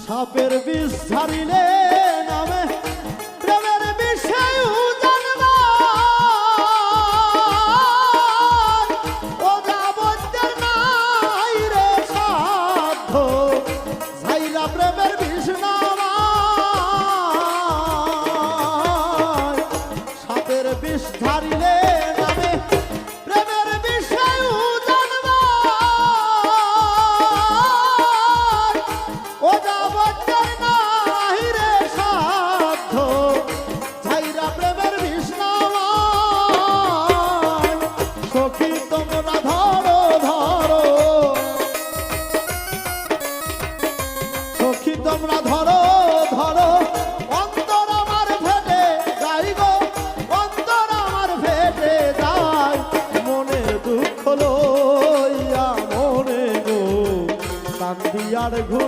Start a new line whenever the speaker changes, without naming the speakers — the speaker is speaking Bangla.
সাপের বিষ ছাড়িলে নামে প্রেমের বিষয় জানবা ও যাবজ্জের নাই রে সাধ্য ছাইরা প্রেমের বিষ নামা সাপের বিষ ছাড়িলে নামে প্রেমের বিষয় জানবা ও যাবজ্জের নাই রে সাধ্য ছাইরা প্রেমের বিষ নামা সখী তোমরা ধরো ধরো সখী তোমরা ধরো ধরো অন্তর আমার ফেটে যাই গো অন্তর আমার ফেটে যায় মনে দুঃখ লইয়া মনে গো কান্দি আর ঘুম